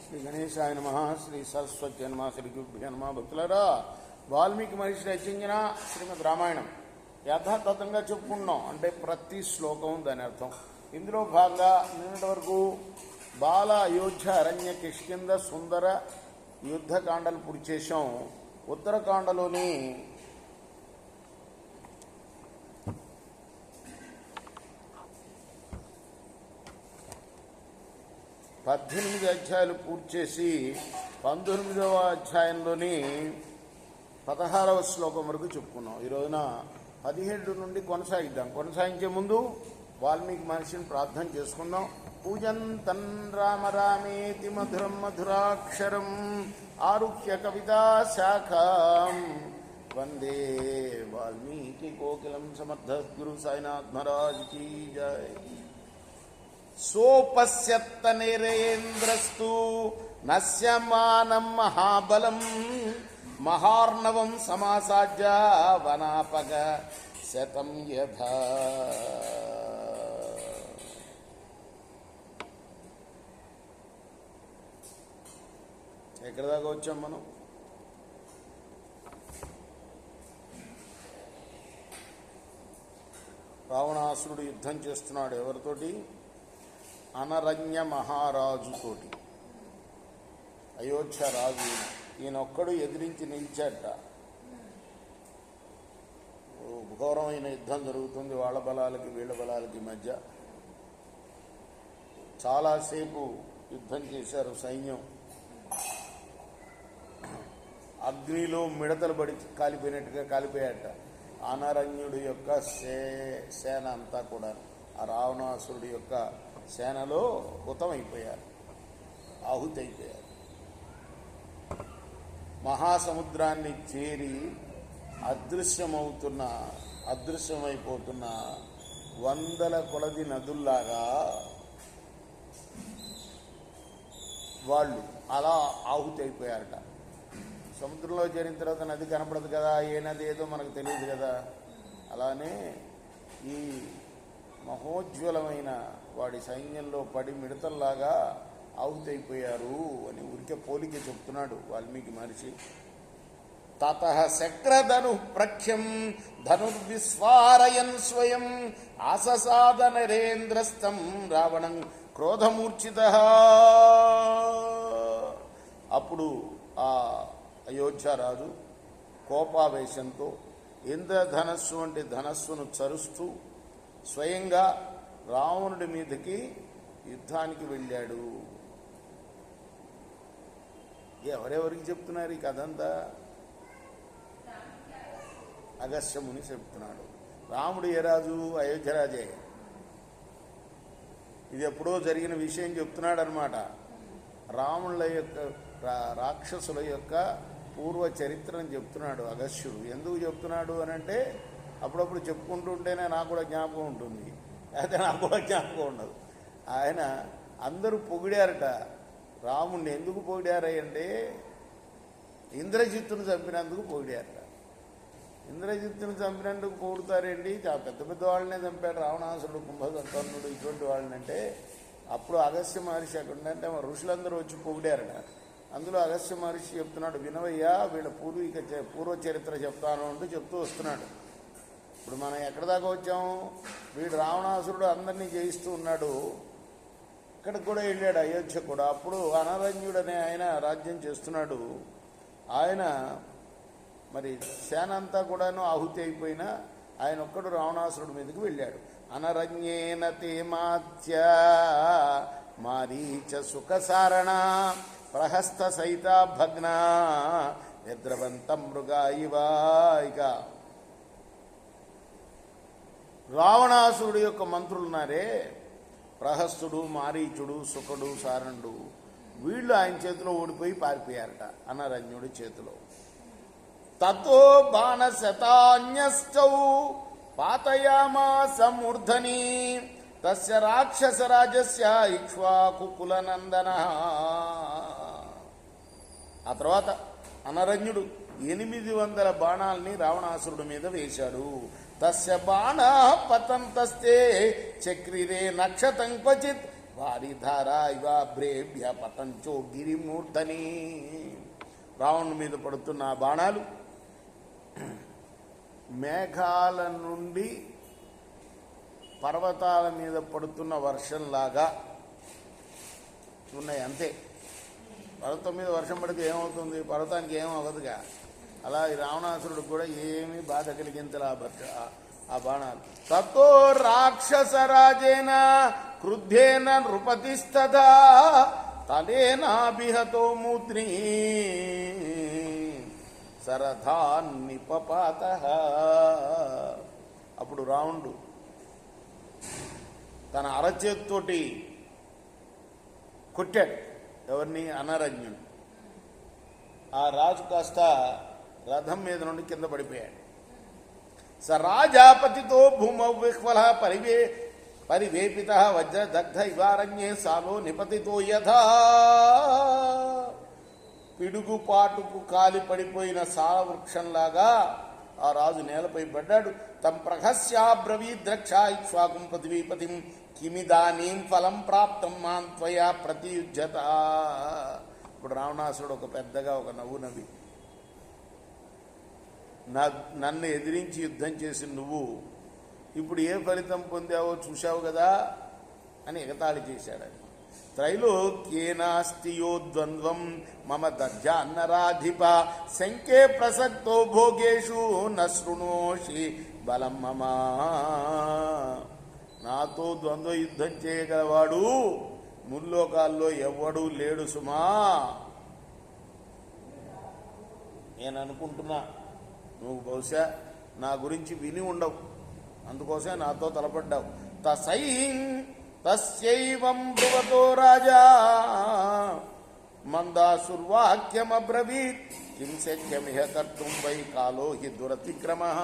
శ్రీ గణేశాయ నమః. శ్రీ సరస్వతి నమః. శ్రీ గురుభ్యో నమః. భక్తులారా, వాల్మీకి మహర్షి రచించిన శ్రీమద్ రామాయణం యథాతథంగా చెప్పుకున్నాం. అంటే ప్రతి శ్లోకం దాని అర్థం. ఇందులో భాగంగా నిన్నటి వరకు బాల అయోధ్య అరణ్య కిష్కింద సుందర యుద్ధకాండలు పూర్తి చేశాం. ఉత్తరకాండలోని 18 అధ్యాయాలు పూర్తి చేసి 19వ అధ్యాయంలోని 16వ శ్లోకం వరకు చెప్పుకున్నాం. ఈ రోజున 17 నుండి కొనసాగిద్దాం. కొనసాగించే ముందు వాల్మీకి మహర్షిని ప్రార్థన చేసుకుందాం. పూజంతన్ రామ రామేతి మధురం మధురాక్షరం ఆరుహ్య కవితా శాఖాం వందే వాల్మీకి కోకిలం సమర్థ గురు సాయినాథ్ మహారాజ్ కీ జై. సోపశ్యత్త నిరేంద్రస్తు నశ్యమానం మహాబలం మహార్ణవం సమాసాజ్య వనాపగ శతం యథా. ఎక్కడి దాకా వచ్చాం మనం? రావణాసురుడు యుద్ధం చేస్తున్నాడు. ఎవరితోటి? అనరణ్య మహారాజుతోటి. అయోధ్య రాజు ఈయనొక్కడు ఎదిరించి నిలిచాట. ఘోరమైన యుద్ధం జరుగుతుంది వాళ్ళ బలాలకి వీళ్ళ బలాలకి మధ్య. చాలాసేపు యుద్ధం చేశారు సైన్యం. అగ్నిలో మిడతలు పడి కాలిపోయినట్టుగా కాలిపోయాట. అనరణ్యుడి యొక్క సేన అంతా కూడా ఆ రావణాసురుడి యొక్క సేనలో హుతమైపోయారు, ఆహుతి అయిపోయారు. మహాసముద్రాన్ని చేరి అదృశ్యమైపోతున్న వందల కొలది నదుల్లాగా వాళ్ళు అలా ఆహుతి అయిపోయారట. సముద్రంలో చేరిన తర్వాత నది కనపడదు కదా, ఏ నది ఏదో మనకు తెలియదు కదా. అలానే ఈ మహోజ్వలమైన వాడి సైన్యంలో పడి మిడతల్లాగా ఆహుతైపోయారు అని ఊరికే పోలిక చెప్తున్నాడు వాల్మీకి మహర్షి. తతః శక్రధను ప్రఖ్యం ధనుర్విస్వారయన్ స్వయం ఆససాద నరేంద్రస్తం రావణం క్రోధమూర్ఛితః. అప్పుడు ఆ అయోధ్యరాజు కోపావేశంతో ఇంద్రధనస్సు వంటి ధనస్సును చరుస్తూ స్వయంగా రావణుడి మీదకి యుద్ధానికి వెళ్ళాడు. ఎవరెవరికి చెప్తున్నారు ఈ కథంతా? అగస్త్యముని చెప్తున్నాడు. రాముడు ఏ రాజు? అయోధ్యరాజే. ఇది ఎప్పుడో జరిగిన విషయం చెప్తున్నాడు అనమాట. రాముల యొక్క రాక్షసుల యొక్క పూర్వ చరిత్రను చెప్తున్నాడు అగస్త్యుడు. ఎందుకు చెప్తున్నాడు అని అంటే అప్పుడప్పుడు చెప్పుకుంటూ ఉంటేనే నాకు కూడా జ్ఞాపకం ఉంటుంది, అయితే నాకు కూడా జ్ఞాపకం ఉండదు. ఆయన అందరూ పొగిడారట రాముణ్ణి. ఎందుకు పొగిడారంటే ఇంద్రజిత్తును చంపినందుకు పొగిడారట. ఇంద్రజిత్తును చంపినందుకు పొగుడుతారేంటి? పెద్ద పెద్ద వాళ్ళనే చంపాడు రావణాసురుడు, కుంభకర్ణుడు, ఇటువంటి వాళ్ళనంటే. అప్పుడు అగస్త్య మహర్షి అక్కడ ఉందంటే ఋషులందరూ వచ్చి పొగిడారట. అందులో అగస్త్య మహర్షి చెప్తున్నాడు, వినవయ్యా వీళ్ళ పూర్వ చరిత్ర చెప్తాను అంటూ చెప్తూ వస్తున్నాడు. ఇప్పుడు మనం ఎక్కడి దాకా వచ్చాము? వీడు రావణాసురుడు అందరినీ జయిస్తూ ఉన్నాడు. ఇక్కడికి కూడా వెళ్ళాడు, అయోధ్య కూడా. అప్పుడు అనరణ్యుడు అనే ఆయన రాజ్యం చేస్తున్నాడు. ఆయన మరి సేన అంతా కూడాను ఆహుతి అయిపోయినా ఆయన ఒక్కడు రావణాసురుడి మీదకి వెళ్ళాడు. అనరణ్యేన తేమాత్య మారీచ సుఖసారణ ప్రహస్త సైత భగ్న నిద్రవంతం మృగా ఇవా. ఇక రావణాసురుడు యొక్క మంత్రులున్నారే, ప్రహస్తుడు, మారీచుడు, సుఖుడు, సారణుడు, వీళ్ళు ఆయన చేతిలో ఓడిపోయి పారిపోయారట అనరణ్యుడి చేతిలో. తతో బాణశతాన్యశ్చౌ పాతయామాస మూర్ధని తస్య రాక్షసరాజస్య ఇక్ష్వాకుకులనందన. ఆ తర్వాత అనరణ్యుడు 800 బాణాలని రావణాసురుడి మీద వేశాడు. తస్య బాణ పతంతస్తే చక్రిరే నక్షతం క్వచిత్ వారిధారా ఇవాభ్రేభ్య పతంచో గిరిమూర్ధని. రావణుని మీద పడుతున్న ఆ బాణాలు మేఘాల నుండి పర్వతాల మీద పడుతున్న వర్షంలాగా ఉన్నాయి. అంతే. పర్వతం మీద వర్షం పడితే ఏమవుతుంది? పర్వతానికి ఏం అవ్వదుగా. అలా ఈ రావణాసురుడికి కూడా ఏమీ బాధ కలిగించలే ఆ బాణాలు. తతో రాక్షసరాజేన క్రుద్ధేన నృపతిస్తదా తలేనాభిహతో మూత్రీ సరథాన్నిపపాత. అప్పుడు రావణుడు తన అరచేతితోటి కొట్టాడు. ఎవరిని? అనరణ్యుడు. ఆ రాజు కాస్త రథం మీద నుండి కింద పడిపోయాడు. స రాజాపతితో భూమౌ విహ్వల పరివేపిత వజ్రదగ్ధ ఇవారణ్యే సాలో నిపతితో యథా. పిడుగుపాటుకు కాలి పడిపోయిన సాల వృక్షంలాగా ఆ రాజు నేలపై పడ్డాడు. తం ప్రహస్యాబ్రవీ ద్రక్ష ఇక్ష్వాకుం పృథివీపతిం కిమిదానీం ఫలం ప్రాప్తం మాం త్వయా ప్రతియుజ్యత. ఇప్పుడు రావణాసురుడు ఒక పెద్దగా ఒక నవ్వు నవ్వి, నన్ను ఎదిరించి యుద్ధం చేసి నువ్వు ఇప్పుడు ఏ ఫలితం పొందావో చూశావు కదా అని ఎగతాళి చేశాడని. త్రైలోక్యేనాస్తియో ద్వంద్వం మమ దర్జాన్నరాధిప శంకే ప్రసక్తో భోగేషు న శృణోషి బలం మమ. నాతో ద్వంద్వ యుద్ధం చేయగలవాడు ముల్లోకాల్లో ఎవ్వడూ లేడు సుమా. నేను అనుకుంటున్నా నువ్వు బహుశా నా గురించి విని ఉండవు, అందుకోసమే నాతో తలపడ్డావు. తస్యైవం బ్రువతో రాజా మందాసుర్వాక్యమబ్రవీత్ కిం శక్యమిహ కర్తుం వై కాలో హి దురతిక్రమః.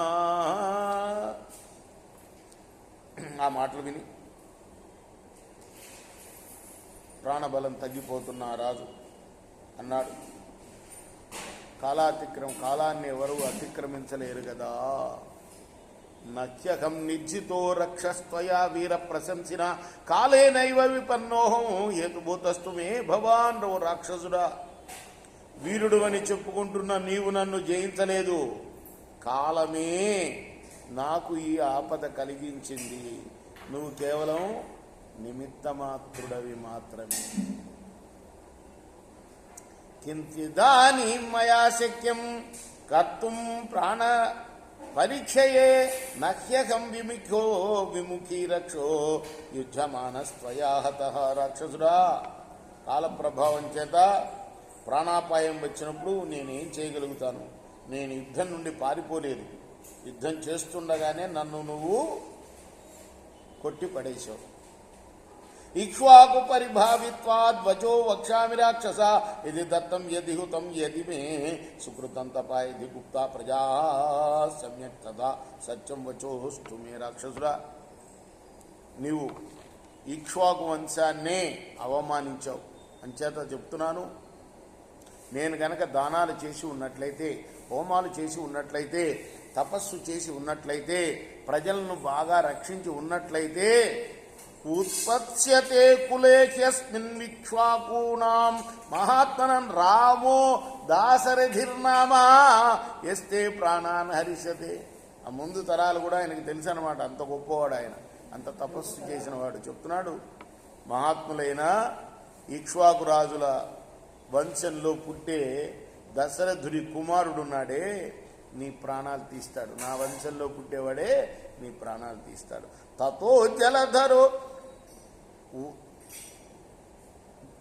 ఆ మాటలు విని ప్రాణబలం తగ్గిపోతున్న రాజు అన్నాడు, కాలాన్ని ఎవరు అతిక్రమించలేరు కదా. నఖ్యహం నిర్జితో రక్షస్త్వయా వీర ప్రశంసిన కాలేనైవ విపన్నోహం హేతుభూతస్తు మే భవాన్. రో రాక్షసుడా, వీరుడు అని చెప్పుకుంటున్న నీవు నన్ను జయించలేదు, కాలమే నాకు ఈ ఆపద కలిగించింది. నువ్వు కేవలం నిమిత్తమాత్రుడవి మాత్రమే. కించిదానీ మయా శక్యం కర్తుం ప్రాణ పరీక్షయే నహ్యహం విముఖీ రక్షో యుద్ధమానస్త్వయా హతః. రాక్షసుడా, కాలప్రభావం చేత ప్రాణాపాయం వచ్చినప్పుడు నేనేం చేయగలుగుతాను? నేను యుద్ధం నుండి పారిపోలేదు. యుద్ధం చేస్తుండగానే నన్ను నువ్వు కొట్టి పడేశావు. ఇక్ష్వాకు పరిభావిత్వాద్వచో వక్షామి రాక్షస ఇది దత్తం యది హుతం యది మే సుకృతం తపా ఇది గుప్తా ప్రజా సమ్యక్ తదా సత్యం వచోస్తు మే. రాక్షసురా, నీవు ఇక్ష్వాకు వంశాన్నే అవమానించావు. అంచేత చెప్తున్నాను, నేను గనక దానాలు చేసి ఉన్నట్లయితే, హోమాలు చేసి ఉన్నట్లయితే, తపస్సు చేసి ఉన్నట్లయితే, ప్రజలను బాగా రక్షించి ఉన్నట్లయితే ఉత్పత్స్యతే కులేఖ్యస్మిన్ విక్ష్వాకూనాం మహాత్మనం రామో దాశరథిర్నామా ఎస్తే ప్రాణాన్ హరిష్యతే. ఆ ముందు తరాలు కూడా ఆయనకు తెలుసు అనమాట, అంత గొప్పవాడు ఆయన, అంత తపస్సు చేసిన వాడు. చెప్తున్నాడు, మహాత్ములైన ఇక్ష్వాకు రాజుల వంశంలో పుట్టే దశరథుడి కుమారుడున్నాడే నీ ప్రాణాలు తీస్తాడు. నా వంశంలో పుట్టేవాడే నీ ప్రాణాలు తీస్తాడు.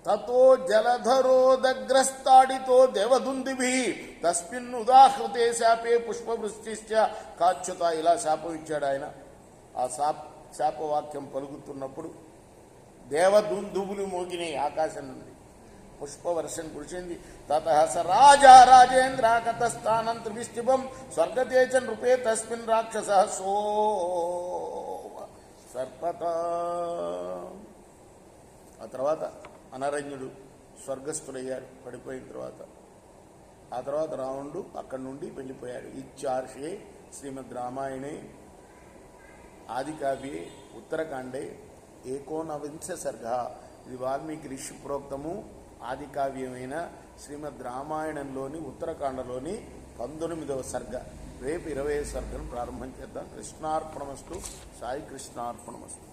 తతో జలధరోదగ్రస్తాడితో దేవదుందిభి తస్మిన్ ఉదాహృతే శాపే పుష్పవృష్టిశ్చ కాచ్యుత. ఇలా శాపం ఇచ్చాడు ఆయన. ఆ శాపవాక్యం పలుకుతున్నప్పుడు దేవదుందువులు మోగినాయి ఆకాశం నుండి, పుష్పవర్షం కురిసింది. తతః స రాజా రాజేంద్ర కతస్థానం త్రివిష్టిభం స్వర్గతే చ నృపే తస్మిన్ రాక్షసః సో సర్పత. ఆ తర్వాత అనరణ్యుడు స్వర్గస్థుడయ్యాడు పడిపోయిన తర్వాత. ఆ తర్వాత రావణుడు అక్కడి నుండి వెళ్ళిపోయాడు. ఇచ్చార్షే శ్రీమద్ రామాయణే ఆదికావ్యే ఉత్తరకాండే ఏకోనవింశ సర్గ. ఇది వాల్మీకి ఋషి ప్రోక్తము ఆది కావ్యమైన శ్రీమద్ రామాయణంలోని ఉత్తరకాండలోని 19వ సర్గ. రేపు 20వ సర్గను ప్రారంభం చేద్దాం. కృష్ణార్పణమస్తు. సాయి కృష్ణార్పణమస్తు.